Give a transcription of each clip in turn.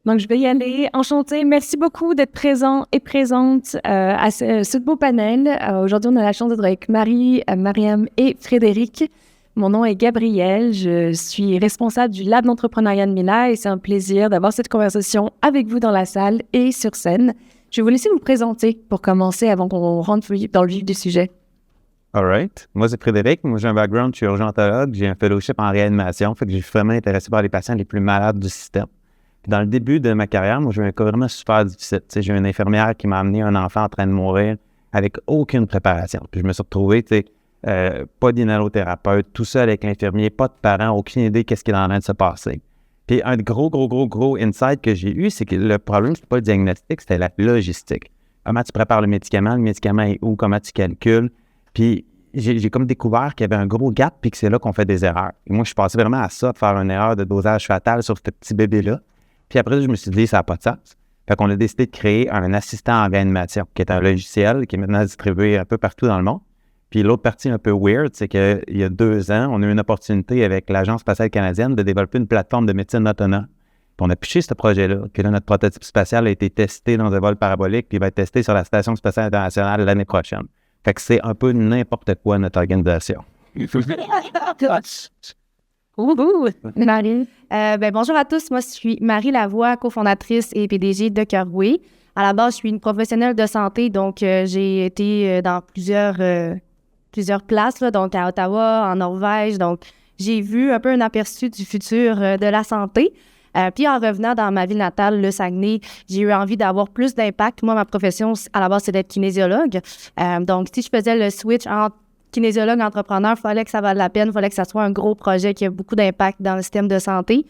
Donc, je vais y aller. Enchantée. Merci beaucoup d'être présent et présente à ce beau panel. Aujourd'hui, on a la chance d'être avec Marie, Mariam et Frédéric. Mon nom est Gabrielle. Je suis responsable du Lab d'entrepreneuriat de Mila et c'est un plaisir d'avoir cette conversation avec vous dans la salle et sur scène. Je vais vous laisser vous présenter pour commencer avant qu'on rentre dans le vif du sujet. All right. Moi, c'est Frédéric. Moi, j'ai un background, je suis urgentologue. J'ai un fellowship en réanimation. Fait que je suis vraiment intéressé par les patients les plus malades du système. Puis dans le début de ma carrière, moi, j'ai eu un cas vraiment super difficile. Tu sais, j'ai une infirmière qui m'a amené un enfant en train de mourir avec aucune préparation. Puis je me suis retrouvé, tu sais, pas d'inhalothérapeute, tout seul avec l'infirmier, pas de parents, aucune idée qu'est-ce qui est en train de se passer. Puis un gros insight que j'ai eu, c'est que le problème, c'est pas le diagnostic, c'était la logistique. Comment tu prépares le médicament est où, comment tu calcules. Puis j'ai comme découvert qu'il y avait un gros gap puis que c'est là qu'on fait des erreurs. Et moi, je suis passé vraiment à ça, de faire une erreur de dosage fatal sur ce petit bébé-là. Puis après, je me suis dit, ça n'a pas de sens. Fait qu'on a décidé de créer un assistant en réanimation, qui est un logiciel qui est maintenant distribué un peu partout dans le monde. Puis l'autre partie un peu weird, c'est qu'il y a 2 ans, on a eu une opportunité avec l'Agence spatiale canadienne de développer une plateforme de médecine autonome. Puis on a pitché ce projet-là. Puis là, notre prototype spatial a été testé dans un vol parabolique, puis il va être testé sur la Station spatiale internationale l'année prochaine. Fait que c'est un peu n'importe quoi, notre organisation. Marie. Bonjour à tous. Moi, je suis Marie Lavoie, cofondatrice et PDG de Cœur-Oui. À la base, je suis une professionnelle de santé, donc j'ai été dans plusieurs places, là, donc à Ottawa, en Norvège. Donc, j'ai vu un peu un aperçu du futur de la santé. Puis en revenant dans ma ville natale, le Saguenay, j'ai eu envie d'avoir plus d'impact. Moi, ma profession, à la base, c'est d'être kinésiologue. Donc, si je faisais le switch entre kinésiologue, entrepreneur, il fallait que ça vaille la peine, il fallait que ça soit un gros projet qui a beaucoup d'impact dans le système de santé.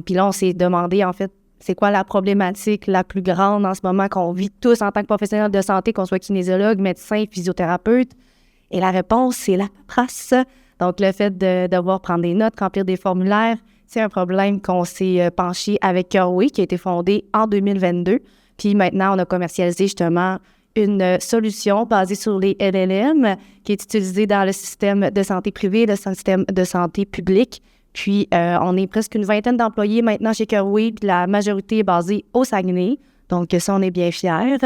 Puis là, on s'est demandé, en fait, c'est quoi la problématique la plus grande en ce moment qu'on vit tous en tant que professionnels de santé, qu'on soit kinésiologue, médecin, physiothérapeute. Et la réponse, c'est la paperasse. Donc, le fait de devoir prendre des notes, remplir des formulaires, c'est un problème qu'on s'est penché avec Cœur-Oui, qui a été fondé en 2022. Puis maintenant, on a commercialisé justement une solution basée sur les LLM qui est utilisée dans le système de santé privé, le système de santé public. Puis, on est presque une vingtaine d'employés maintenant chez Cœur-Oui, puis la majorité est basée au Saguenay. Donc, ça, on est bien fiers.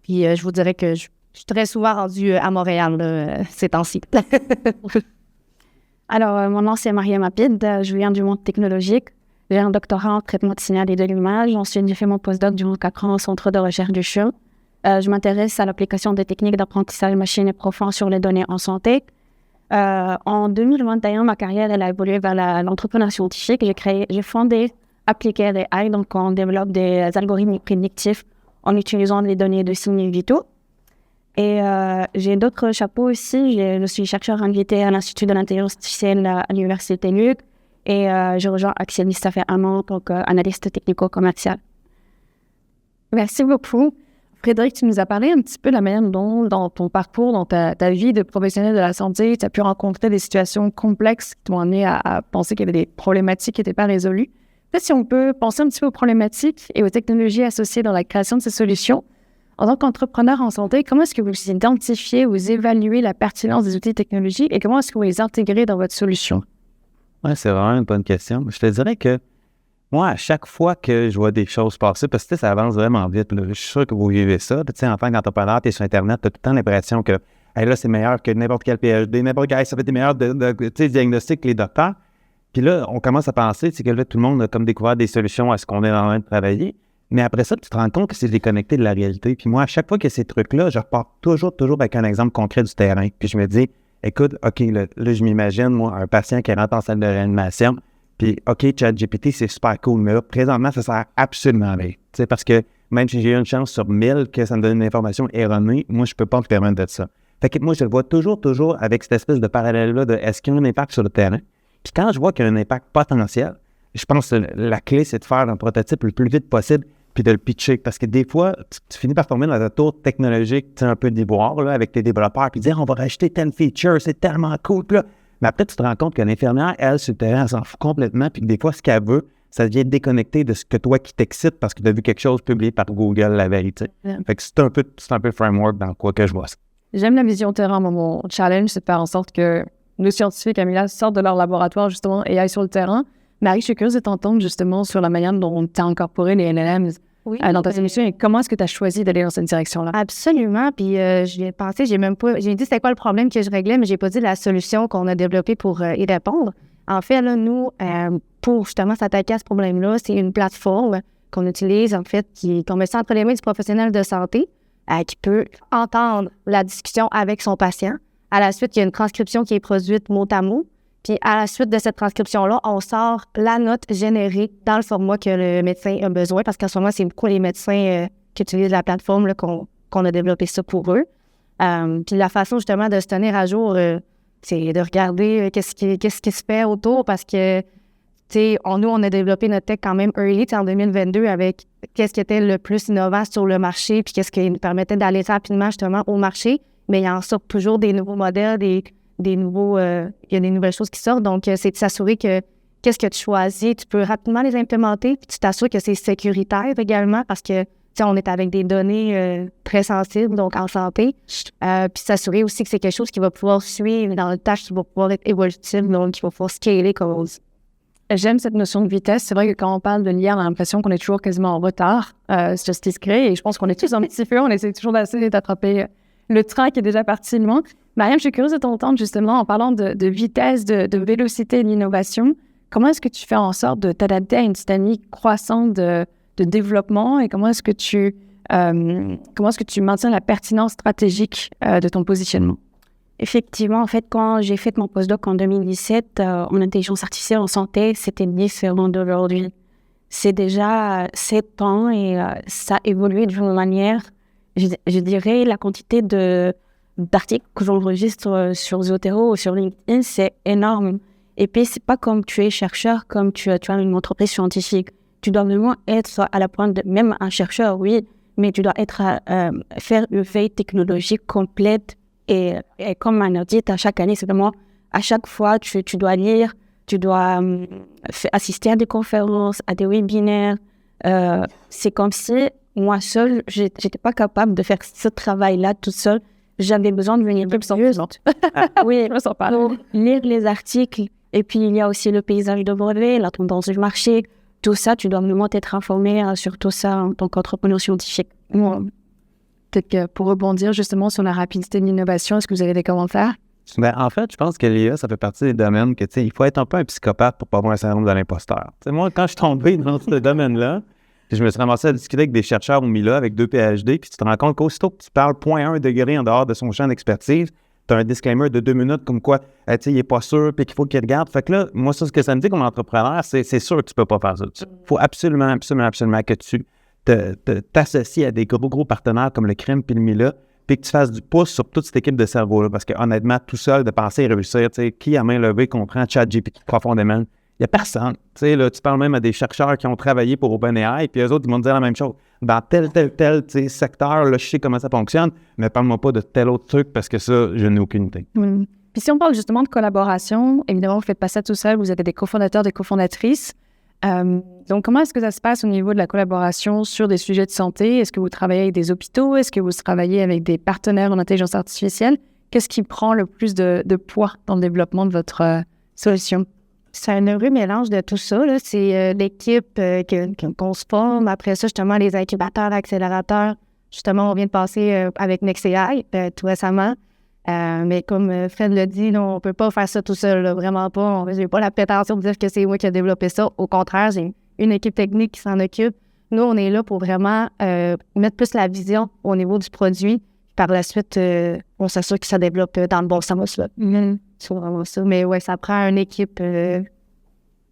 Puis, je vous dirais que je suis très souvent rendue à Montréal là, ces temps-ci. Alors, mon nom, c'est Mariam Apid. Je viens du monde technologique. J'ai un doctorat en traitement de signal et de l'image. Ensuite, j'ai fait mon postdoc durant 4 ans au Centre de recherche du CHUM. Je m'intéresse à l'application des techniques d'apprentissage machine et profond sur les données en santé. En 2021, ma carrière elle a évolué vers l'entrepreneuriat scientifique. J'ai fondé Appliquer AI, donc on développe des algorithmes prédictifs en utilisant les données de signes vitaux. Et j'ai d'autres chapeaux aussi. Je suis chercheur invité à l'Institut de l'intelligence artificielle à l'Université Luc et je rejoins Axelis, ça fait 1 an en tant qu'analyste technico-commercial. Merci beaucoup. Frédéric, tu nous as parlé un petit peu de la manière dont, dans ton parcours, dans ta vie de professionnel de la santé, tu as pu rencontrer des situations complexes qui t'ont amené à penser qu'il y avait des problématiques qui n'étaient pas résolues. Peut-être si on peut penser un petit peu aux problématiques et aux technologies associées dans la création de ces solutions. En tant qu'entrepreneur en santé, comment est-ce que vous identifiez, vous évaluez la pertinence des outils technologiques et comment est-ce que vous les intégrez dans votre solution? Oui, c'est vraiment une bonne question. Je te dirais que moi, à chaque fois que je vois des choses passer, parce que ça avance vraiment vite, là, je suis sûr que vous vivez ça. Tu sais, en tant qu'entrepreneur, tu es sur Internet, tu as tout le temps l'impression que hey, là, c'est meilleur que n'importe quel PhD, n'importe quel, ça fait des meilleurs diagnostics que les docteurs. Puis là, on commence à penser que là, tout le monde a comme découvert des solutions à ce qu'on est en train de travailler. Mais après ça, tu te rends compte que c'est déconnecté de la réalité. Puis moi, à chaque fois que ces trucs-là, je repars toujours avec un exemple concret du terrain. Puis je me dis, écoute, OK, là je m'imagine, moi, un patient qui rentre en salle de réanimation, puis OK, ChatGPT, c'est super cool, mais là, présentement, ça sert absolument à rien. Tu sais, parce que même si j'ai eu une chance sur 1000 que ça me donne une information erronée, moi, je peux pas me permettre de ça. Fait que moi, je le vois toujours avec cette espèce de parallèle-là de est-ce qu'il y a un impact sur le terrain? Puis quand je vois qu'il y a un impact potentiel, je pense que la clé, c'est de faire un prototype le plus vite possible puis de le pitcher. Parce que des fois, tu finis par tomber dans un tour technologique un peu déboire là, avec tes développeurs puis dire on va rajouter tel feature, c'est tellement cool. Puis là, mais après, tu te rends compte qu'une infirmière, elle, sur le terrain, elle s'en fout complètement puis que des fois, ce qu'elle veut, ça devient déconnecté de ce que toi qui t'excite parce que tu as vu quelque chose publié par Google la veille. Fait que c'est un peu le framework dans quoi que je vois ça. J'aime la vision terrain. Mon challenge, c'est de faire en sorte que nos scientifiques à Mila sortent de leur laboratoire justement et aillent sur le terrain. Marie, je suis curieuse de t'entendre justement sur la manière dont tu as incorporé les LLMs dans ta solution et comment est-ce que tu as choisi d'aller dans cette direction-là? Absolument. Puis j'y ai pensé, j'ai dit c'était quoi le problème que je réglais, mais j'ai pas dit la solution qu'on a développée pour y répondre. En fait, là, nous, pour justement s'attaquer à ce problème-là, c'est une plateforme qu'on utilise, en fait, qu'on met ça entre les mains du professionnel de santé qui peut entendre la discussion avec son patient. À la suite, il y a une transcription qui est produite mot à mot. Puis à la suite de cette transcription-là, on sort la note générée dans le format que le médecin a besoin, parce qu'en ce moment, c'est beaucoup les médecins qui utilisent la plateforme là, qu'on a développé ça pour eux. Puis la façon justement de se tenir à jour, c'est de regarder qu'est-ce qui se fait autour, parce que nous, on a développé notre tech quand même early en 2022 avec qu'est-ce qui était le plus innovant sur le marché, puis qu'est-ce qui nous permettait d'aller rapidement justement au marché. Mais il en sort toujours des nouveaux modèles, des nouveaux, il y a des nouvelles choses qui sortent. Donc, c'est de s'assurer que qu'est-ce que tu choisis, tu peux rapidement les implémenter, puis tu t'assures que c'est sécuritaire également, parce que on est avec des données très sensibles, donc en santé. Puis s'assurer aussi que c'est quelque chose qui va pouvoir suivre dans le tâche, qui va pouvoir être évolutif, donc qui va pouvoir scaler comme on dit. J'aime cette notion de vitesse. C'est vrai que quand on parle de l'IA, on a l'impression qu'on est toujours quasiment en retard sur ce qui se crée. Et je pense qu'on est tous un petit peu, on essaie toujours d'essayer d'attraper le train qui est déjà parti loin. Mariam, je suis curieuse de t'entendre justement en parlant de vitesse, de vélocité et d'innovation. Comment est-ce que tu fais en sorte de t'adapter à une dynamique croissante de développement et comment est-ce que tu maintiens la pertinence stratégique de ton positionnement? Effectivement, en fait, quand j'ai fait mon postdoc en 2017 en intelligence artificielle en santé, c'était différent d'aujourd'hui. C'est déjà 7 ans et ça a évolué d'une manière, je dirais, la quantité d'articles que j'enregistre sur Zotero ou sur LinkedIn, c'est énorme. Et puis, c'est pas comme tu es chercheur, comme tu as une entreprise scientifique. Tu dois vraiment être à la pointe, même un chercheur, oui, mais tu dois faire une veille technologique complète. Et comme un audit, à chaque année, c'est vraiment, à chaque fois, tu dois lire, tu dois assister à des conférences, à des webinaires. C'est comme si, moi seule, j'étais pas capable de faire ce travail-là toute seule. J'avais besoin de venir plus oui, je me sens pas. Lire les articles. Et puis, il y a aussi le paysage de brevet, la tendance du marché. Tout ça, tu dois vraiment être informé sur tout ça en tant qu'entrepreneur scientifique. Peut-être que pour rebondir justement sur la rapidité de l'innovation, est-ce que vous avez des commentaires? Ben, en fait, je pense que l'IA, ça fait partie des domaines que, il faut être un peu un psychopathe pour pas avoir un syndrome de l'imposteur. Moi, quand je suis tombé dans ce domaine-là, je me suis ramassé à discuter avec des chercheurs au Mila avec 2 PhD, puis tu te rends compte qu'aussitôt que tu parles 0.1 degré en dehors de son champ d'expertise, tu as un disclaimer de 2 minutes comme quoi, il n'est pas sûr, puis qu'il faut qu'il regarde. Fait que là, moi, ça, ce que ça me dit comme entrepreneur, c'est sûr que tu peux pas faire ça. Il faut absolument que tu t'associes à des gros partenaires comme le CRIM puis le Mila, puis que tu fasses du pouce sur toute cette équipe de cerveau-là. Parce que honnêtement, tout seul, de penser et réussir, qui à main levée comprend ChatGPT profondément? Il n'y a personne. Là, tu parles même à des chercheurs qui ont travaillé pour OpenAI, puis eux autres, ils vont te dire la même chose. Dans tel secteur, là, je sais comment ça fonctionne, mais parle-moi pas de tel autre truc parce que ça, je n'ai aucune idée. Puis si on parle justement de collaboration, évidemment, vous ne faites pas ça tout seul, vous avez des cofondateurs, des cofondatrices. Donc, comment est-ce que ça se passe au niveau de la collaboration sur des sujets de santé? Est-ce que vous travaillez avec des hôpitaux? Est-ce que vous travaillez avec des partenaires en intelligence artificielle? Qu'est-ce qui prend le plus de poids dans le développement de votre solution? C'est un heureux mélange de tout ça. Là. C'est l'équipe qu'on se forme. Après ça, justement, les incubateurs, accélérateurs. Justement, on vient de passer avec NextAI tout récemment. Mais comme Fred l'a dit, là, on ne peut pas faire ça tout seul. Là, vraiment pas. Je n'ai pas la prétention de dire que c'est moi qui ai développé ça. Au contraire, j'ai une équipe technique qui s'en occupe. Nous, on est là pour vraiment mettre plus la vision au niveau du produit. Par la suite, on s'assure que ça développe dans le bon sens. Là. C'est vraiment ça. Mais ouais, ça prend une équipe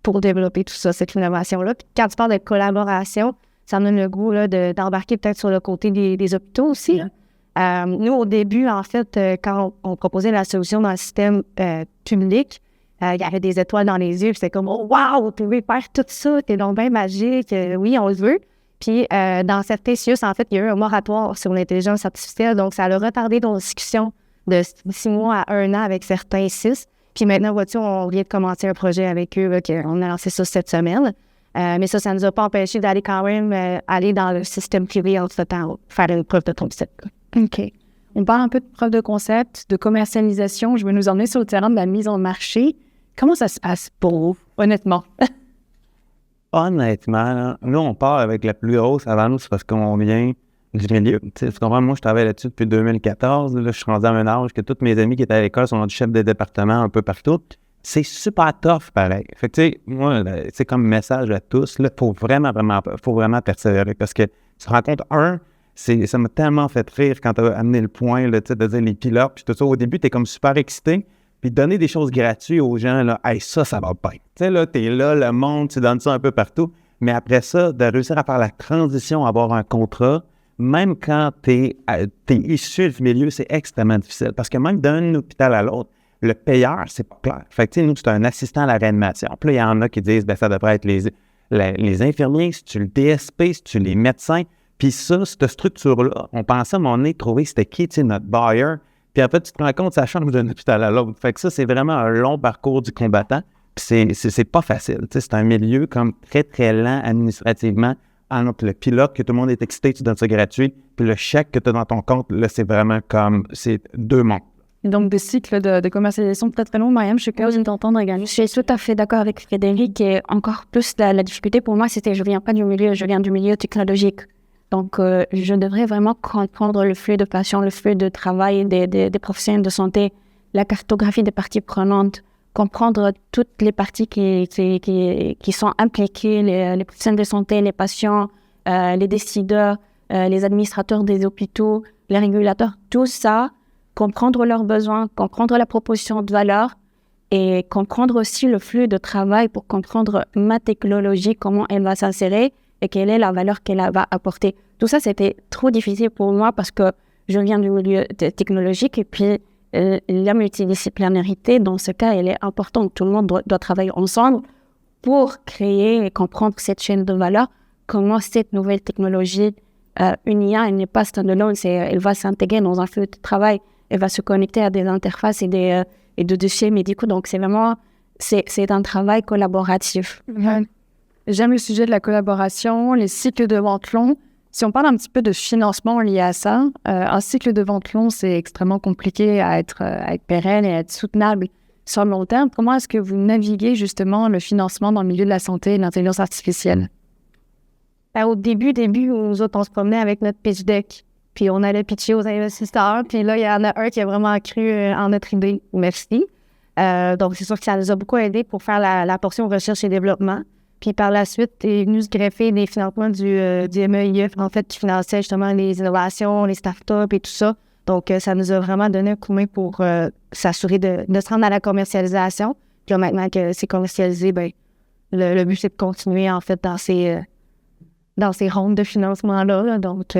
pour développer tout ça, cette innovation-là. Puis quand tu parles de collaboration, ça me donne le goût là, d'embarquer peut-être sur le côté des hôpitaux aussi. Nous, au début, en fait, quand on proposait la solution dans le système public, il y avait des étoiles dans les yeux, puis c'était comme « Oh, wow, vous pouvez faire tout ça, c'est donc bien magique, oui, on le veut ». Puis, dans certains CIUS, en fait, il y a eu un moratoire sur l'intelligence artificielle, donc ça a retardé nos discussions de 6 mois à 1 an avec certains 6. Puis maintenant, vois-tu, on vient de commencer un projet avec eux, là, on a lancé ça cette semaine. Mais ça ne nous a pas empêché d'aller quand même aller dans le système privé entre-temps, faire une preuve de concept. OK. On parle un peu de preuve de concept, de commercialisation. Je vais nous emmener sur le terrain de la mise en marché. Comment ça se passe pour vous, honnêtement? Honnêtement, nous, on part avec la plus grosse avance parce qu'on vient du milieu. Tu comprends? Moi, je travaille là-dessus depuis 2014. Là, je suis rendu à un âge que tous mes amis qui étaient à l'école sont rendus chefs de département un peu partout. C'est super tough, pareil. Fait que, tu sais, moi, c'est comme message à tous. Il faut vraiment persévérer parce que tu te rends compte, ça m'a tellement fait rire quand tu as amené le point là, de dire les pilotes. Puis tout ça, au début, tu es comme super excité. Puis donner des choses gratuites aux gens, là, hey, ça va bien. Tu sais, là, t'es là, le monde, tu donnes ça un peu partout. Mais après ça, de réussir à faire la transition, à avoir un contrat, même quand t'es issu du milieu, c'est extrêmement difficile. Parce que même d'un hôpital à l'autre, le payeur, c'est pas clair. Fait que, tu sais, nous, c'est un assistant à la réanimation. Puis là, il y en a qui disent, ça devrait être les infirmiers, si tu le DSP, si tu les médecins. Puis ça, cette structure-là, on pensait à un moment donné trouver c'était qui, tu sais, notre buyer. Puis en fait, tu te rends compte, ça change d'un hôpital à l'autre. Fait que ça, c'est vraiment un long parcours du combattant. Puis c'est pas facile. Tu sais, c'est un milieu comme très, très lent administrativement. Entre le pilote, que tout le monde est excité, tu donnes ça gratuit. Puis le chèque que tu as dans ton compte, là, c'est vraiment comme, c'est deux mondes. Et donc, des cycles de commercialisation peut-être très longs. Mariam, je suis curieuse de t'entendre également. Je suis tout à fait d'accord avec Frédéric. Et encore plus, la difficulté pour moi, c'était je viens pas du milieu, je viens du milieu technologique. Donc, je devrais vraiment comprendre le flux de patients, le flux de travail des professionnels de santé, la cartographie des parties prenantes, comprendre toutes les parties qui sont impliquées, les professionnels de santé, les patients, les décideurs, les administrateurs des hôpitaux, les régulateurs, tout ça, comprendre leurs besoins, comprendre la proposition de valeur et comprendre aussi le flux de travail pour comprendre ma technologie, comment elle va s'insérer et quelle est la valeur qu'elle va apporter. Tout ça, c'était trop difficile pour moi parce que je viens du milieu technologique et puis la multidisciplinarité, dans ce cas, elle est importante. Tout le monde doit travailler ensemble pour créer et comprendre cette chaîne de valeur, comment cette nouvelle technologie, une IA, elle n'est pas standalone, elle va s'intégrer dans un flux de travail, elle va se connecter à des interfaces et de dossiers médicaux. Donc, c'est vraiment, c'est un travail collaboratif. Ouais. J'aime le sujet de la collaboration, les cycles de vente longs. Si on parle un petit peu de financement lié à ça, un cycle de vente long, c'est extrêmement compliqué à être pérenne et à être soutenable sur le long terme. Comment est-ce que vous naviguez justement le financement dans le milieu de la santé et de l'intelligence artificielle? Au début, nous autres, on se promenait avec notre pitch deck. Puis on allait pitcher aux investisseurs. Puis là, il y en a un qui a vraiment cru en notre idée. Merci. Donc, c'est sûr que ça nous a beaucoup aidé pour faire la portion recherche et développement. Puis par la suite, est venu se greffer des financements du MEIF, en fait, qui finançait justement les innovations, les startups et tout ça. Donc, ça nous a vraiment donné un coup de main pour s'assurer de se rendre à la commercialisation. Puis là, maintenant que c'est commercialisé, ben le but, c'est de continuer, en fait, dans ces rondes de financement-là. Là. Donc,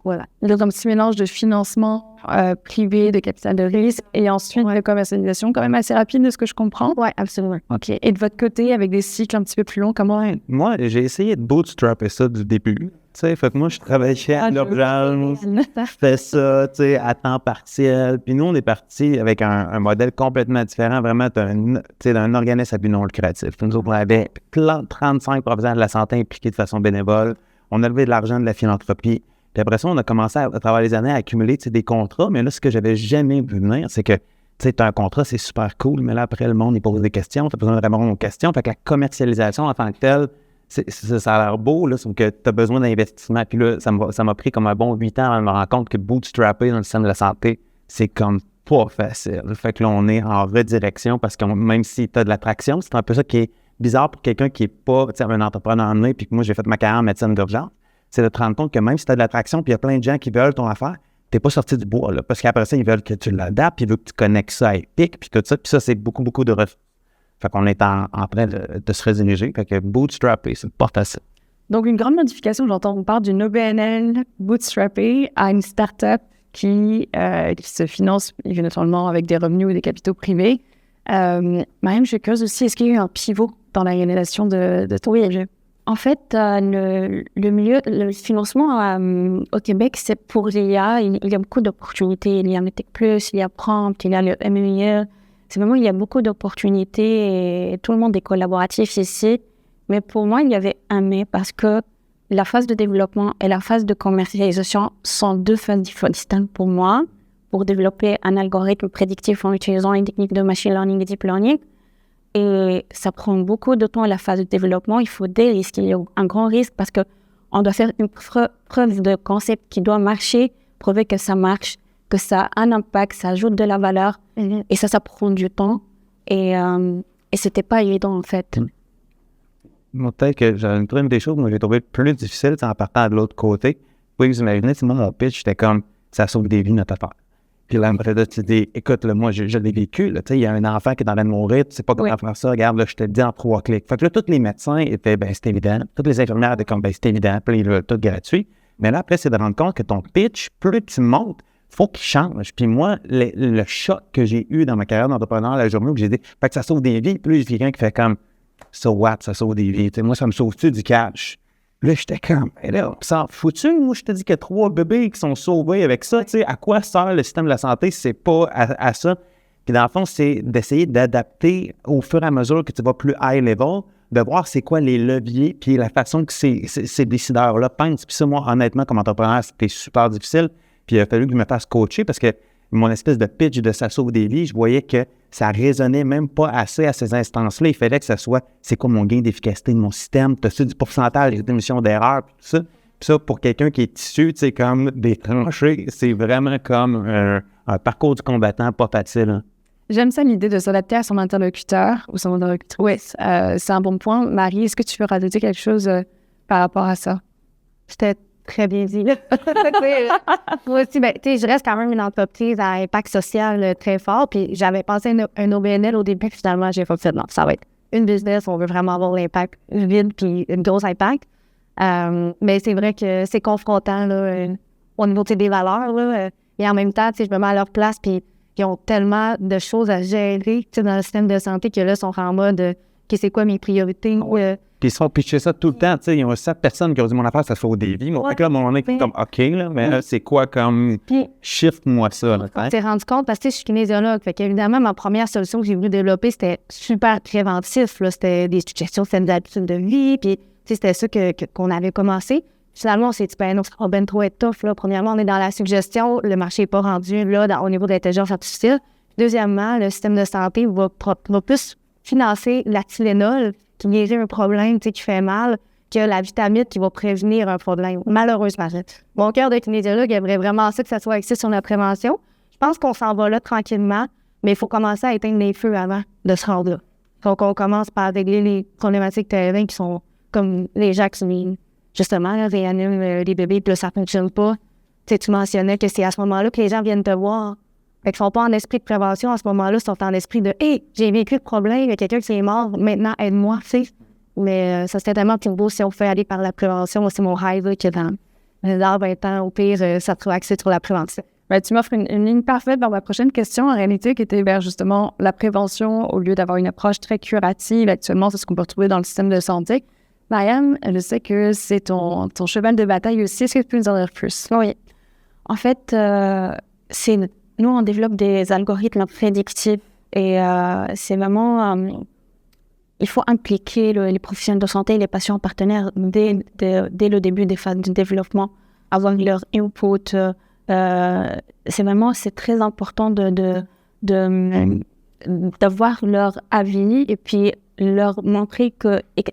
voilà. Il y a un petit mélange de financement privé, de capital de risque et ensuite de commercialisation quand même assez rapide de ce que je comprends. Oui, absolument. OK. Et de votre côté, avec des cycles un petit peu plus longs, comment? Moi, j'ai essayé de bootstrapper ça du début. Tu sais, fait que moi, je travaillais à l'urgence, je fais ça, tu sais, à temps partiel. Puis nous, on est parti avec un modèle complètement différent, vraiment d'un organisme à but non lucratif. Nous, on avait 35 professionnels de la santé impliqués de façon bénévole. On a levé de l'argent de la philanthropie. Puis après ça, on a commencé à travers les années à accumuler des contrats. Mais là, ce que j'avais jamais vu venir, c'est que tu sais, un contrat, c'est super cool, mais là, après, le monde, il pose des questions. Tu as besoin de répondre aux questions. Fait que la commercialisation en tant que telle, ça a l'air beau, là, sauf que tu as besoin d'investissement. Puis là, ça m'a pris comme un bon 8 ans à me rendre compte que bootstrapper dans le système de la santé, c'est comme pas facile. Fait que là, on est en redirection parce que même si tu as de l'attraction, c'est un peu ça qui est bizarre pour quelqu'un qui n'est pas un entrepreneur en nez, puis que moi, j'ai fait ma carrière en médecine d'urgence. C'est de te rendre compte que même si tu as de l'attraction, puis il y a plein de gens qui veulent ton affaire, tu n'es pas sorti du bois, là, parce qu'après ça, ils veulent que tu l'adaptes, puis ils veulent que tu connectes ça à Epic, puis tout ça. Puis ça, c'est beaucoup, beaucoup de ressources. Fait qu'on est en train de se rediriger. Fait que bootstrapper, c'est pas facile. Donc, une grande modification, j'entends, on parle d'une OBNL bootstrappée à une start-up qui se finance éventuellement avec des revenus ou des capitaux privés. Mariam, je suis curieuse aussi, est-ce qu'il y a eu un pivot dans la réalisation de ton projet? En fait, le financement au Québec, c'est pour l'IA. Il y a beaucoup d'opportunités. Il y a Medtech Plus, il y a Prompt, il y a le MEIE. C'est vraiment, il y a beaucoup d'opportunités et tout le monde est collaboratif ici. Mais pour moi, il y avait un mais parce que la phase de développement et la phase de commercialisation sont deux phases distinctes pour moi. Pour développer un algorithme prédictif en utilisant une technique de machine learning et deep learning, Et ça prend beaucoup de temps, la phase de développement. Il faut des risques. Il y a un grand risque parce qu'on doit faire une preuve de concept qui doit marcher, prouver que ça marche, que ça a un impact, ça ajoute de la valeur. Et ça prend du temps. Et c'était pas évident, en fait. Peut-être que une des choses que j'ai trouvé plus difficile, en partant de l'autre côté. Oui, vous imaginez, moi, mon pitch, j'étais comme, ça sauve des vies, notre affaire. Puis là, après, tu te dis, écoute, là, moi, je l'ai vécu, il y a un enfant qui est en train de mourir, tu sais pas comment faire ça, regarde, là, je te le dis en 3 clics. Fait que là, tous les médecins étaient, c'est évident. Toutes les infirmières étaient comme, c'est évident, puis ils veulent tout gratuit. Mais là, après, c'est de rendre compte que ton pitch, plus tu montes, faut qu'il change. Puis moi, le choc que j'ai eu dans ma carrière d'entrepreneur la journée où j'ai dit, fait que ça sauve des vies, plus j'ai quelqu'un qui fait comme, so what, ça sauve des vies. Moi, ça me sauve-tu du cash? Là, j'étais comme, là, ça foutu. Moi, je te dis qu'il y a 3 bébés qui sont sauvés avec ça. Tu sais, à quoi sert le système de la santé si c'est pas à ça? Puis dans le fond, c'est d'essayer d'adapter au fur et à mesure que tu vas plus high level, de voir c'est quoi les leviers, puis la façon que ces décideurs-là pensent. Puis ça, moi, honnêtement, comme entrepreneur, c'était super difficile. Puis il a fallu que je me fasse coacher parce que mon espèce de pitch de ça sauve des vies, je voyais que ça résonnait même pas assez à ces instances-là. Il fallait que ça soit, c'est quoi mon gain d'efficacité de mon système, t'as-tu du pourcentage d'émission d'erreur, puis tout ça. Puis ça, pour quelqu'un qui est issu, tu sais, comme des tranchées, c'est vraiment comme un parcours du combattant pas facile. Hein. J'aime ça, l'idée de s'adapter à son interlocuteur ou son interlocutrice. Oui, c'est un bon point. Marie, est-ce que tu veux rajouter quelque chose par rapport à ça? J'étais très bien dit. Moi aussi, je reste quand même une entreprise à impact social très fort. Puis j'avais pensé un OBNL au début, finalement, j'ai fait non, ça va être une business, on veut vraiment avoir l'impact vide puis un gros impact. Mais c'est vrai que c'est confrontant là, au niveau des valeurs. Là, et en même temps, je me mets à leur place, puis ils ont tellement de choses à gérer dans le système de santé que là, ils sont en mode c'est quoi mes priorités. Puis ils se font pitcher ça tout le temps. Tu sais, ils ont 7 personnes qui ont dit mon affaire, ça sauve des vies. Fait que là, mon est comme OK, là, mais c'est quoi comme shift-moi ça. On s'est rendu compte parce que je suis kinésiologue. Fait qu'évidemment, ma première solution que j'ai voulu développer, c'était super préventif. Là. C'était des suggestions, c'était des habitudes de vie. Puis c'était ça qu'on avait commencé. Finalement, on s'est dit, non, ça va bien trop être tough. Là. Premièrement, on est dans la suggestion. Le marché n'est pas rendu là au niveau de l'intelligence artificielle. Deuxièmement, le système de santé va plus financer la Tylenol qui guérit un problème qui fait mal que la vitamine qui va prévenir un problème. Malheureusement. Mon cœur de kinésiologue aimerait vraiment ça que ça soit axé sur la prévention. Je pense qu'on s'en va là tranquillement, mais il faut commencer à éteindre les feux avant de se rendre là. Donc, on commence par régler les problématiques terrain qui sont comme les gens qui, justement, là, réaniment les bébés, puis là, ça ne fonctionne pas. Tu mentionnais que c'est à ce moment-là que les gens viennent te voir. Fait qu'ils ne sont pas en esprit de prévention à ce moment-là, ils sont en esprit de « Hey, j'ai vécu le problème, il y a quelqu'un qui est mort, maintenant aide-moi », tu sais. Mais ça serait tellement plus beau si on fait aller par la prévention. C'est mon rêve là, que dans 20 ans, au pire, ça trouve axé sur la prévention. Ben, tu m'offres une ligne parfaite vers ma prochaine question, en réalité, qui était vers justement la prévention au lieu d'avoir une approche très curative. Actuellement, c'est ce qu'on peut retrouver dans le système de santé. Marianne, je sais que c'est ton cheval de bataille aussi. Est-ce que tu peux nous en dire plus? Oui. En fait, nous, on développe des algorithmes prédictifs et c'est vraiment... il faut impliquer les professionnels de santé et les patients partenaires dès le début des phases de développement, avoir leur input. C'est très important d'avoir leur avis et puis leur montrer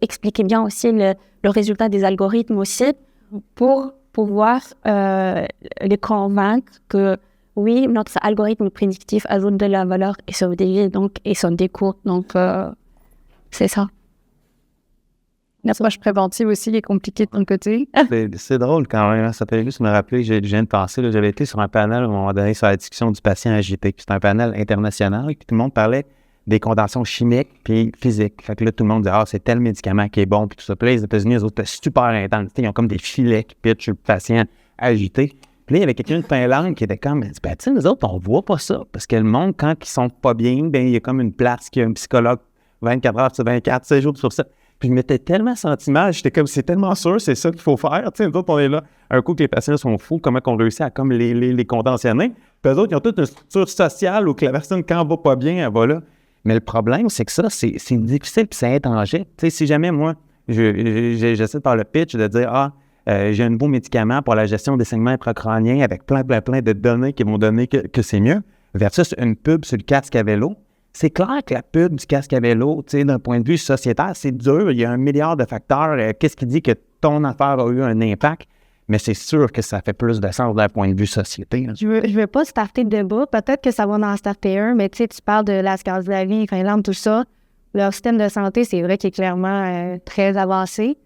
expliquer bien aussi le résultat des algorithmes aussi pour pouvoir les convaincre que oui, notre algorithme prédictif ajoute de la valeur et sauve des vies, donc, et ça décourt. Donc, c'est ça. L'approche préventive aussi est compliquée de ton côté. C'est drôle quand même. Hein? Ça peut juste me rappeler, je viens de penser, là, j'avais été sur un panel à un moment donné sur la discussion du patient agité. C'était un panel international, puis tout le monde parlait des conditions chimiques puis physiques. Fait que là, tout le monde disait « Ah, c'est tel médicament qui est bon », puis tout ça. Puis là, les États-Unis, eux autres, c'était super intense. Ils ont comme des filets qui pitchent sur le patient agité. Puis là, il y avait quelqu'un de Finlande qui était comme, tu sais, nous autres, on voit pas ça. Parce que le monde, quand ils sont pas bien, ben il y a comme une place qui a un psychologue 24 heures sur 24, 7 jours sur 7. Puis je m'étais tellement senti mal, j'étais comme, c'est tellement sûr, c'est ça qu'il faut faire. Tu sais, nous autres, on est là, un coup que les patients sont fous, comment qu'on réussit à comme les contentionner. Puis eux autres, ils ont toute une structure sociale où que la personne, quand elle va pas bien, elle va là. Mais le problème, c'est que ça, c'est difficile puis c'est intangible. Tu sais, si jamais moi, j'essaie de faire le pitch, de dire, j'ai un nouveau médicament pour la gestion des saignements intracrâniens avec plein de données qui vont donner que c'est mieux, versus une pub sur le casque à vélo, c'est clair que la pub du casque à vélo, tu sais, d'un point de vue sociétaire, c'est dur. Il y a 1 milliard de facteurs. Qu'est-ce qui dit que ton affaire a eu un impact? Mais c'est sûr que ça fait plus de sens d'un point de vue société. Hein. Je veux pas starter de débat. Peut-être que ça va en starter un, mais tu sais, tu parles de la Scandinavie, Finlande, tout ça. Leur système de santé, c'est vrai qu'il est clairement très avancé.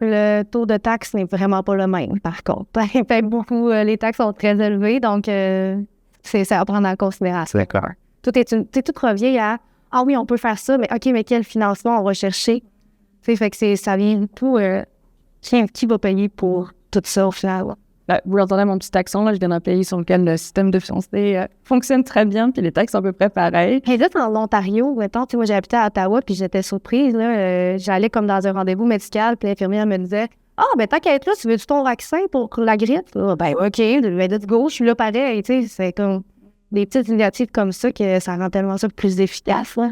Le taux de taxe n'est vraiment pas le même, par contre. Les taxes sont très élevées, donc c'est à prendre en considération. D'accord. Tout revient à « Ah oui, on peut faire ça, mais OK, mais quel financement on va chercher? » Fait que ça vient tout... qui va payer pour tout ça au final? Vous entendez mon petit accent, là, je viens d'un pays sur lequel le système de santé fonctionne très bien, puis les taxes sont à peu près pareilles. Et là, dans l'Ontario, mettons, moi, j'habitais à Ottawa, puis j'étais surprise, là, j'allais comme dans un rendez-vous médical, puis l'infirmière me disait « Ah, ben tant qu'à être là, tu veux-tu ton vaccin pour la grippe? » Ben OK, let's go, je suis là pareil, tu sais, c'est comme des petites initiatives comme ça que ça rend tellement ça plus efficace, là.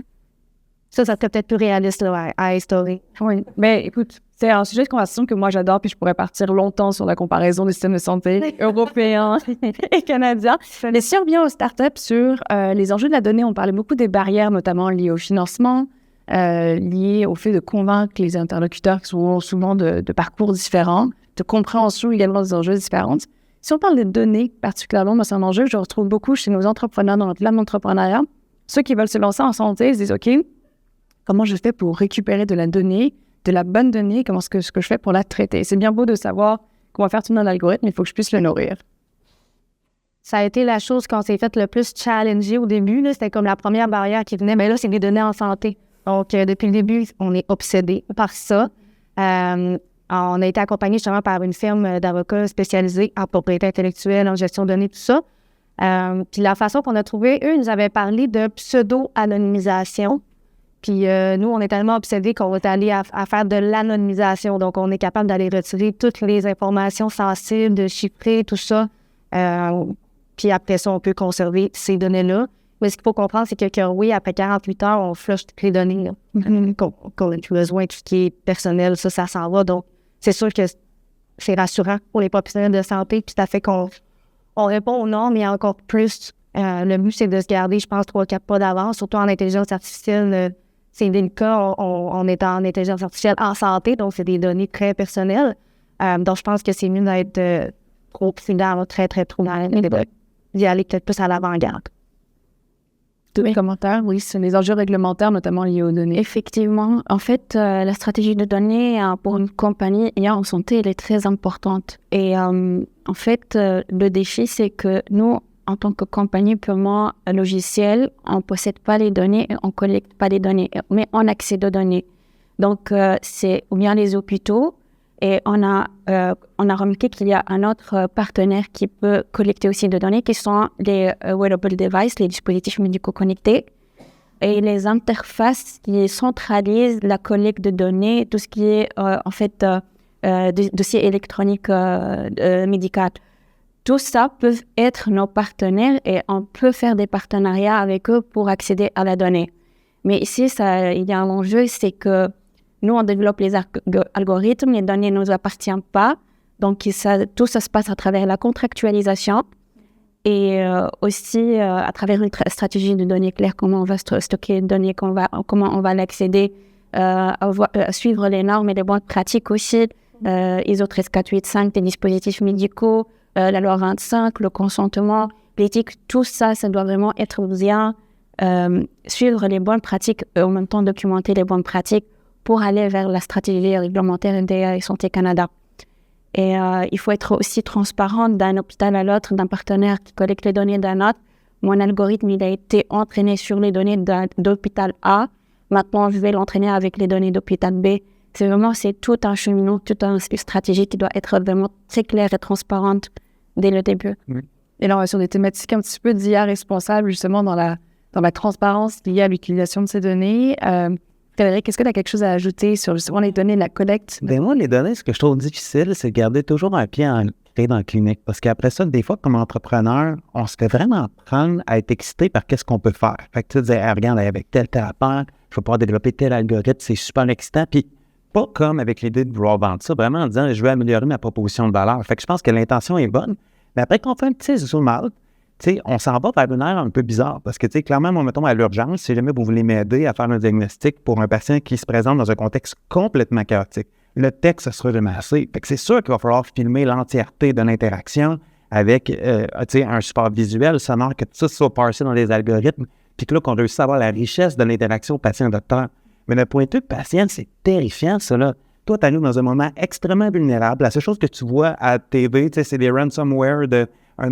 Ça serait peut-être plus réaliste là, à instaurer. Oui, mais écoute, c'est un sujet de conversation que moi j'adore, puis je pourrais partir longtemps sur la comparaison des systèmes de santé européens et canadiens. Mais si on revient aux startups sur les enjeux de la donnée, on parlait beaucoup des barrières, notamment liées au financement, liées au fait de convaincre les interlocuteurs qui sont souvent de parcours différents, de compréhension également des enjeux différents. Si on parle des données particulièrement, moi c'est un enjeu que je retrouve beaucoup chez nos entrepreneurs dans l'entrepreneuriat. Ceux qui veulent se lancer en santé, ils se disent « OK, comment je fais pour récupérer de la donnée, de la bonne donnée, comment est-ce que je fais pour la traiter? » C'est bien beau de savoir comment faire tourner un algorithme, mais il faut que je puisse le nourrir. Ça a été la chose qu'on s'est fait le plus challenger au début. Là, c'était comme la première barrière qui venait. Mais là, c'est les données en santé. Donc, depuis le début, on est obsédé par ça. On a été accompagné justement par une firme d'avocats spécialisés en propriété intellectuelle, en gestion de données, tout ça. Puis la façon qu'on a trouvé, eux, ils nous avaient parlé de pseudo-anonymisation. Puis nous, on est tellement obsédés qu'on est allé à faire de l'anonymisation. Donc, on est capable d'aller retirer toutes les informations sensibles, de chiffrer, tout ça. Puis après ça, on peut conserver ces données-là. Mais ce qu'il faut comprendre, c'est que oui, après 48 heures, on flush toutes les données qu'on a besoin, tout ce qui est personnel, ça s'en va. Donc, c'est sûr que c'est rassurant pour les professionnels de santé. Puis ça fait qu'on répond aux normes, mais encore plus. Le but, c'est de se garder, je pense, 3-4 pas d'avance, surtout en intelligence artificielle. C'est le cas, on est en intelligence artificielle en santé, donc c'est des données très personnelles. Donc, je pense que c'est mieux d'être trop prudent, très, très prudent, d'y aller peut-être plus à l'avant-garde. Tous les commentaires, oui, c'est les enjeux réglementaires, notamment liés aux données. Effectivement. En fait, la stratégie de données pour une compagnie en santé, elle est très importante. Et en fait, le défi, c'est que nous, en tant que compagnie purement logicielle, on ne possède pas les données, on ne collecte pas les données, mais on accède aux données. Donc, c'est ou bien les hôpitaux, et on a remarqué qu'il y a un autre partenaire qui peut collecter aussi des données, qui sont les wearable devices, les dispositifs médicaux connectés, et les interfaces qui centralisent la collecte de données, tout ce qui est en fait dossier électronique médical. Tout ça peut être nos partenaires et on peut faire des partenariats avec eux pour accéder à la donnée. Mais ici, il y a un enjeu, c'est que nous, on développe les algorithmes, les données ne nous appartiennent pas. Donc, tout ça se passe à travers la contractualisation et aussi à travers une stratégie de données claire, comment on va stocker les données, comment on va l'accéder, à suivre les normes et les bonnes pratiques aussi, ISO 13485, des dispositifs médicaux, la loi 25, le consentement, l'éthique, tout ça, ça doit vraiment être bien, suivre les bonnes pratiques et en même temps documenter les bonnes pratiques pour aller vers la stratégie réglementaire de Santé Canada. Et il faut être aussi transparent d'un hôpital à l'autre, d'un partenaire qui collecte les données d'un autre. Mon algorithme, il a été entraîné sur les données d'hôpital A. Maintenant, je vais l'entraîner avec les données d'hôpital B. C'est tout un cheminement, toute une stratégie qui doit être vraiment très claire et transparente dès le début. Oui. Et là, on va sur des thématiques un petit peu d'IA responsable, justement, dans la transparence liée à l'utilisation de ces données. Frédéric, est-ce que tu as quelque chose à ajouter sur justement les données de la collecte? Ben moi, les données, ce que je trouve difficile, c'est de garder toujours un pied ancré dans la clinique. Parce qu'après ça, des fois, comme entrepreneur, on se fait vraiment prendre à être excité par qu'est-ce qu'on peut faire. Fait que tu dis, regarde, avec tel affaire, je vais pouvoir développer tel algorithme, c'est super excitant. Puis pas comme avec l'idée de vouloir vendre ça, vraiment en disant, je vais améliorer ma proposition de valeur. Fait que je pense que l'intention est bonne. Mais après qu'on fait un petit zoom out, tu sais, on s'en va vers une ère un peu bizarre parce que, tu sais, clairement, moi, mettons, à l'urgence, si jamais vous voulez m'aider à faire un diagnostic pour un patient qui se présente dans un contexte complètement chaotique, le texte, ce sera jamais assez. Fait que c'est sûr qu'il va falloir filmer l'entièreté de l'interaction avec, tu sais, un support visuel, sonore, que tout ça soit parsé dans les algorithmes, puis que là, qu'on réussisse à avoir la richesse de l'interaction patient-docteur. Mais d'un point de vue patient, c'est terrifiant, ça, là. Toi, tu arrives dans un moment extrêmement vulnérable. La seule chose que tu vois à TV, tu sais, c'est des ransomware d'un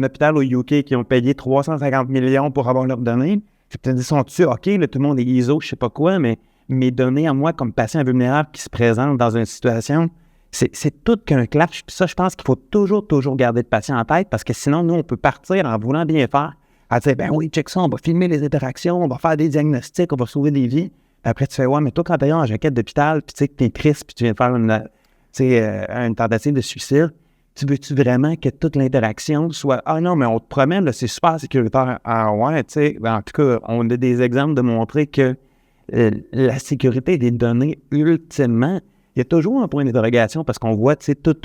hôpital au UK qui ont payé 350 millions pour avoir leurs données. Tu te dis, sont-tu OK, là, tout le monde est ISO, je sais pas quoi, mais mes données à moi comme patient vulnérable qui se présente dans une situation, c'est tout qu'un clash. Puis ça, je pense qu'il faut toujours garder le patient en tête parce que sinon, nous, on peut partir en voulant bien faire, à dire, ben oui, check ça, on va filmer les interactions, on va faire des diagnostics, on va sauver des vies. Après, tu fais, ouais, mais toi, quand tu es en jaquette d'hôpital, puis tu sais que tu es triste, puis tu viens de faire une tentative de suicide, tu veux-tu vraiment que toute l'interaction soit, ah non, mais on te promet, là, c'est super sécuritaire. Ah ouais, tu sais, en tout cas, on a des exemples de montrer que la sécurité des données, ultimement, il y a toujours un point d'interrogation parce qu'on voit, tu sais, tout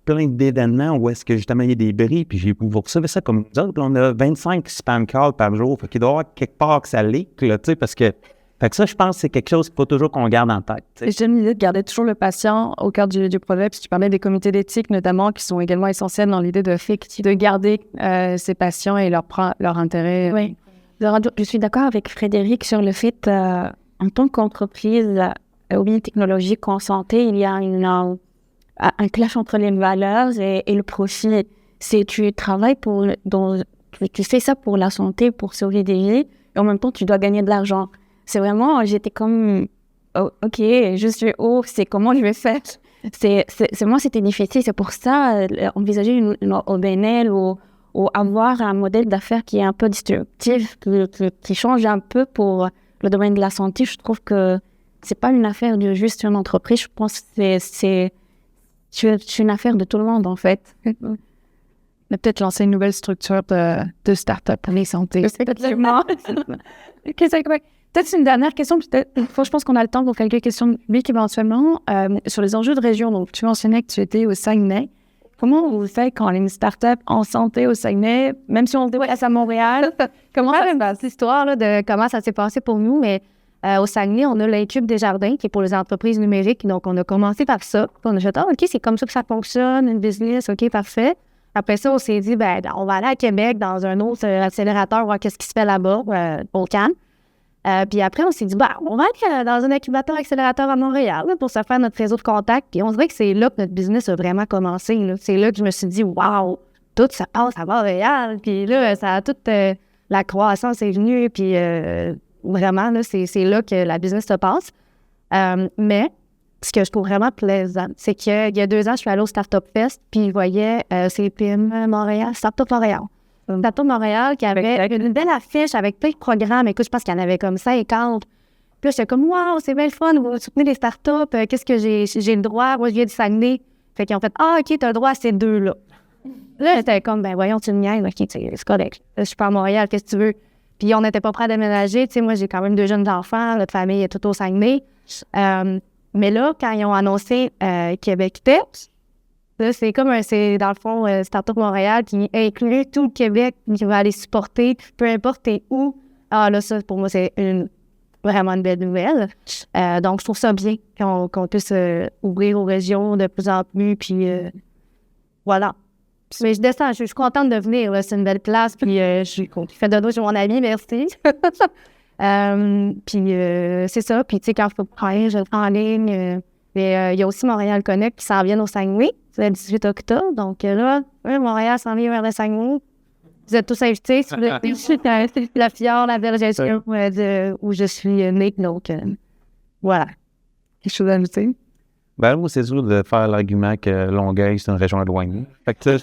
plein d'événements où est-ce que justement il y a des bris, puis vous recevez ça comme nous autres, on a 25 spam calls par jour, fait qu'il doit y avoir quelque part que ça leak, là, tu sais, parce que fait que ça, je pense que c'est quelque chose qu'il faut toujours qu'on garde en tête. J'aime l'idée de garder toujours le patient au cœur du projet. Puis tu parlais des comités d'éthique, notamment, qui sont également essentiels dans l'idée de garder ces patients et leur intérêt. Oui. Je suis d'accord avec Frédéric sur le fait, en tant qu'entreprise ou technologique en santé, il y a un clash entre les valeurs et le profit. Si tu travailles tu fais ça pour la santé, pour sauver des vies, et en même temps, tu dois gagner de l'argent. C'est vraiment, j'étais comme, oh, OK, je suis haut, c'est comment je vais faire. Moi, c'était difficile. C'est pour ça, envisager une OBNL ou avoir un modèle d'affaires qui est un peu disruptif, qui change un peu pour le domaine de la santé. Je trouve que c'est pas une affaire de juste une entreprise. Je pense que c'est une affaire de tout le monde, en fait. Mais peut-être lancer une nouvelle structure de start-up pour les santé. Effectivement. Peut-être une dernière question, je pense qu'on a le temps pour quelques questions publiques éventuellement. Sur les enjeux de région, donc tu mentionnais que tu étais au Saguenay. Comment vous faites quand on est une start-up en santé au Saguenay, même si on se déplace à Montréal? Comment ça se passe? L'histoire là, de comment ça s'est passé pour nous, mais au Saguenay, on a l'Incube Desjardins qui est pour les entreprises numériques. Donc, on a commencé par ça. On a fait, OK, c'est comme ça que ça fonctionne, une business, OK, parfait. Après ça, on s'est dit, on va aller à Québec dans un autre accélérateur, voir qu'est-ce qui se fait là-bas, au CAN. Puis après, on s'est dit, on va aller dans un incubateur accélérateur à Montréal là, pour se faire notre réseau de contacts. Puis on dirait que c'est là que notre business a vraiment commencé. Là. C'est là que je me suis dit, wow, tout ça passe à Montréal. Puis là, ça a toute la croissance est venue. Puis vraiment, là, c'est là que la business se passe. Mais ce que je trouve vraiment plaisant, c'est qu'il y a 2 ans, je suis allée au Startup Fest, puis je voyais CPM Montréal, Startup Montréal. Startup Montréal qui avait une belle affiche avec plein de programmes. Écoute, je pense qu'il y en avait comme 50. Puis là, j'étais comme, wow, c'est bien le fun, vous soutenez les startups, qu'est-ce que j'ai le droit? Moi, je viens du Saguenay. Fait qu'ils ont fait, OK, t'as le droit à ces 2-là. Là, j'étais comme, voyons, tu me niaises, OK, c'est correct. Je suis pas à Montréal, qu'est-ce que tu veux? Puis on n'était pas prêts à déménager. Tu sais, moi, j'ai quand même 2 jeunes enfants, notre famille est toute au Saguenay. Mais là, quand ils ont annoncé Québec Tech, là, c'est dans le fond Startup Montréal qui inclut tout le Québec, qui va aller supporter, peu importe t'es où. Ah là, ça, pour moi, c'est vraiment une belle nouvelle. Donc, je trouve ça bien qu'on puisse ouvrir aux régions de plus en plus, puis voilà. Mais je descends, je suis contente de venir, là, c'est une belle place, puis je fais de dos chez mon ami, merci. Puis c'est ça, puis tu sais, quand il faut travailler, je le fais en ligne. Mais il y a aussi Montréal Connect qui s'en vient au Saguenay, c'est le 18 octobre. Donc là, Montréal s'en vient vers le Saguenay. Vous êtes tous invités. Si vous êtes la Fjord, la Vergestion, où je suis née. Donc voilà. Quelque chose à ajouter? Moi, c'est sûr de faire l'argument que Longueuil, c'est une région éloignée. Fait que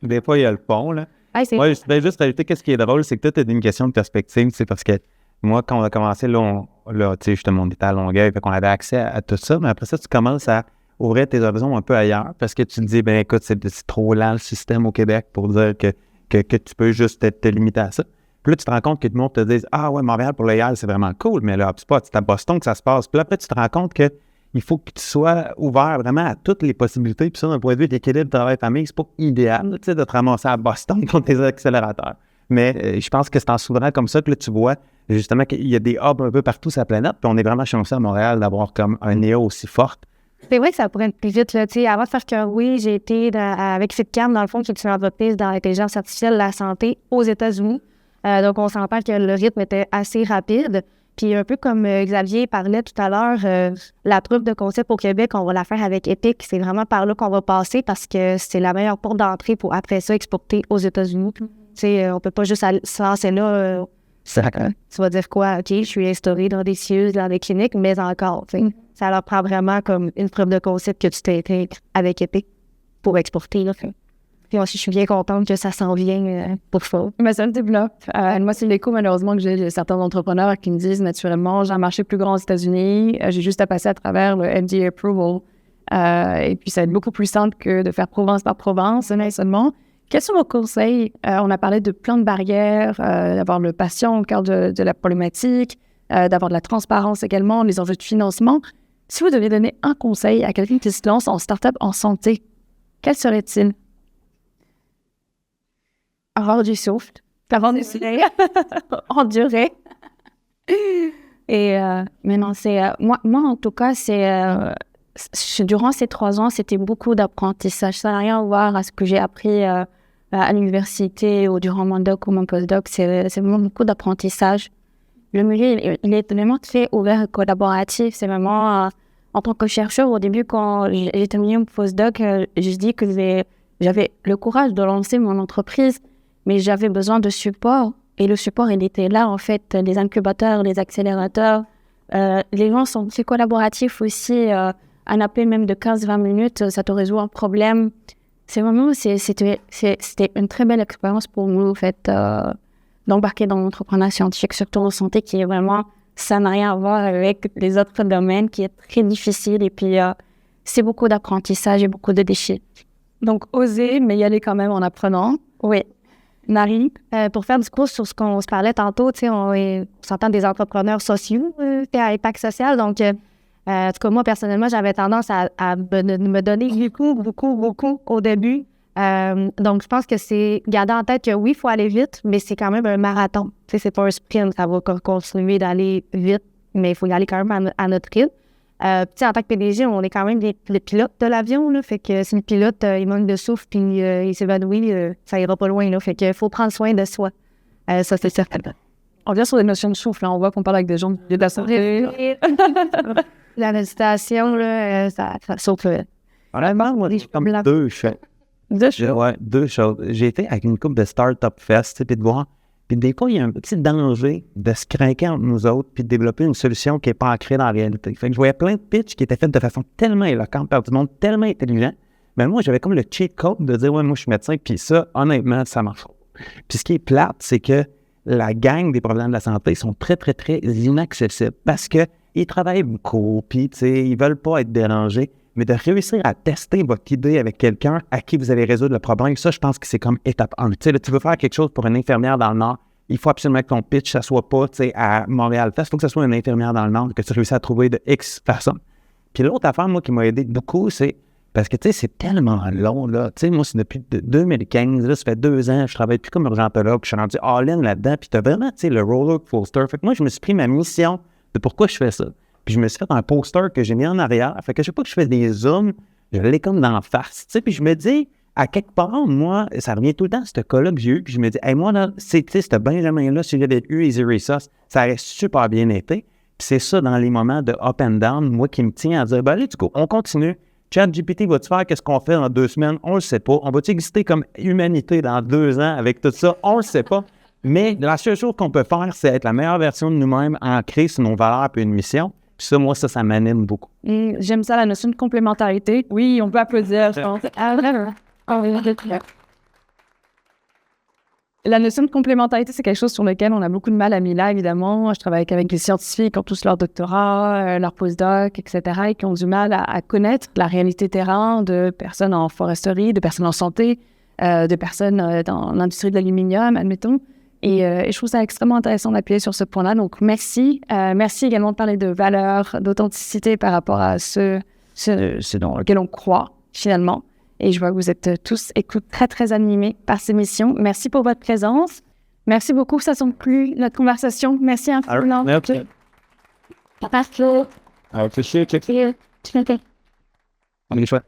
des fois, il y a le pont, là. Moi, je voudrais juste rajouter qu'est-ce qui est drôle, c'est que tout est une question de perspective, c'est parce que moi, quand on a commencé, là, tu sais, justement, on était à Longueuil, fait qu'on avait accès à tout ça, mais après ça, tu commences à ouvrir tes horizons un peu ailleurs, parce que tu te dis, écoute, c'est trop lent le système au Québec pour dire que tu peux juste te limiter à ça. Puis là, tu te rends compte que tout le monde te dit, ah ouais, Montréal pour l'IA, c'est vraiment cool, mais là, c'est pas, c'est à Boston que ça se passe. Puis là, après, tu te rends compte que il faut que tu sois ouvert vraiment à toutes les possibilités. Puis ça, d'un point de vue d'équilibre travail-famille, c'est pas idéal, tu sais, de te ramasser à Boston contre tes accélérateurs. Mais je pense que c'est en s'ouvrant comme ça que là, tu vois justement qu'il y a des hubs un peu partout sur la planète. Puis on est vraiment chanceux à Montréal d'avoir comme un néo aussi forte. C'est vrai que ça pourrait être plus vite. Là. Avant de faire Kerway, j'ai été avec FitCam, dans le fond, qui est une entreprise dans l'intelligence artificielle de la santé aux États-Unis. Donc, on s'entend que le rythme était assez rapide. Puis un peu comme Xavier parlait tout à l'heure, la preuve de concept au Québec, on va la faire avec Epic. C'est vraiment par là qu'on va passer parce que c'est la meilleure porte d'entrée pour après ça exporter aux États-Unis. On peut pas juste se lancer là. Tu vas dire quoi? OK, je suis instaurée dans des CIUS, dans des cliniques, mais encore, ça leur prend vraiment comme une preuve de concept que tu t'intègres avec Epic pour exporter. Là. Puis aussi, je suis bien contente que ça s'en vient pour ça. Mais ça me développe. Moi, c'est l'écho, malheureusement, que j'ai certains entrepreneurs qui me disent naturellement, j'ai un marché plus grand aux États-Unis, j'ai juste à passer à travers le FDA approval. Et puis, ça va être beaucoup plus simple que de faire province par province, seulement. Quels sont vos conseils? On a parlé de plein de barrières, d'avoir le patient au cœur de la problématique, d'avoir de la transparence également, les enjeux de financement. Si vous deviez donner un conseil à quelqu'un qui se lance en start-up en santé, quel serait-il? Avoir du souffle, Avant d'essayer. endurer. Et maintenant, moi, en tout cas, durant ces 3 ans, c'était beaucoup d'apprentissage. Ça n'a rien à voir à ce que j'ai appris à l'université ou durant mon doc ou mon postdoc. C'est vraiment beaucoup d'apprentissage. Le milieu, il est vraiment très ouvert et collaboratif. C'est vraiment, en tant que chercheur, au début, quand j'ai terminé mon postdoc, je dis que j'avais le courage de lancer mon entreprise, mais j'avais besoin de support. Et le support, il était là, en fait, les incubateurs, les accélérateurs. Les gens sont très collaboratifs aussi. Un appel même de 15-20 minutes, ça te résout un problème. C'était une très belle expérience pour nous, en fait, d'embarquer dans l'entrepreneuriat scientifique, surtout en santé, qui est vraiment, ça n'a rien à voir avec les autres domaines, qui est très difficile. Et puis, c'est beaucoup d'apprentissage et beaucoup de défis. Donc, oser, mais y aller quand même en apprenant. Oui. Marie? Pour faire du coup sur ce qu'on se parlait tantôt, on s'entend des entrepreneurs sociaux à impact social. Donc, en tout cas, moi, personnellement, j'avais tendance à me donner beaucoup au début. Donc, je pense que c'est garder en tête que oui, il faut aller vite, mais c'est quand même un marathon. C'est pas un sprint, ça va continuer d'aller vite, mais il faut y aller quand même à notre rythme. En tant que PDG, on est quand même les pilotes de l'avion, là, fait que si le pilote, il manque de souffle puis il s'évanouit, ça ira pas loin, là, fait qu'il faut prendre soin de soi. Ça, c'est certain. On vient sur des notions de souffle, là. On voit qu'on parle avec des gens de la santé. La méditation, là, ça saute. Honnêtement, moi, j'ai comme deux choses. Deux choses. J'ai été avec une couple de Startup Fest, puis de voir. Puis des fois, il y a un petit danger de se craquer entre nous autres puis de développer une solution qui n'est pas ancrée dans la réalité. Fait que je voyais plein de pitchs qui étaient faits de façon tellement éloquente par du monde, tellement intelligent. Mais moi, j'avais comme le cheat code de dire « Ouais, moi, je suis médecin. » Puis ça, honnêtement, ça marche pas. Puis ce qui est plate, c'est que la gang des problèmes de la santé sont très, très, très inaccessibles parce qu'ils travaillent beaucoup, puis, tu sais, ils veulent pas être dérangés. Mais de réussir à tester votre idée avec quelqu'un à qui vous allez résoudre le problème, ça, je pense que c'est comme étape 1. Tu sais, là, tu veux faire quelque chose pour une infirmière dans le Nord, il faut absolument que ton pitch, ça soit pas, tu sais, à Montréal. Il faut que ce soit une infirmière dans le Nord que tu réussis à trouver de X personnes. Puis l'autre affaire, moi, qui m'a aidé beaucoup, c'est parce que, tu sais, c'est tellement long, là. Tu sais, moi, c'est depuis 2015, là, ça fait 2 ans, je travaille plus comme urgentologue, puis je suis rendu all-in là-dedans, puis tu as vraiment, tu sais, le roller coaster. Fait que moi, je me suis pris ma mission de pourquoi je fais ça. Puis je me suis fait un poster que j'ai mis en arrière. Fait que je sais pas que je fais des zooms, je l'ai comme dans la face. Tu sais, puis je me dis, à quelque part, moi, ça revient tout le temps à ce cas-là que j'ai eu. Puis je me dis, hey, moi, là, c'est, tu sais, ce Benjamin-là, si j'avais eu Easy Resource, ça aurait super bien été. Puis c'est ça, dans les moments de up and down, moi, qui me tient à dire, ben, let's go, on continue. ChatGPT va-tu faire qu'est-ce qu'on fait en 2 semaines? On le sait pas. On va-tu exister comme humanité dans 2 ans avec tout ça? On le sait pas. Mais la seule chose qu'on peut faire, c'est être la meilleure version de nous-mêmes, ancrée sur nos valeurs et une mission. Puis ça, moi, ça m'anime beaucoup. J'aime ça, la notion de complémentarité. Oui, on peut applaudir, je pense. La notion de complémentarité, c'est quelque chose sur lequel on a beaucoup de mal à Mila, évidemment. Je travaille avec des scientifiques qui ont tous leur doctorat, leur postdoc, etc., et qui ont du mal à connaître la réalité terrain de personnes en foresterie, de personnes en santé, de personnes dans l'industrie de l'aluminium, admettons. Et je trouve ça extrêmement intéressant d'appuyer sur ce point-là. Donc, merci. Merci également de parler de valeur, d'authenticité par rapport à ce dans lequel on croit, finalement. Et je vois que vous êtes tous, très, très animés par ces missions. Merci pour votre présence. Merci beaucoup. Ça conclut notre conversation. Merci infiniment. Merci. Parce que... On est chouette.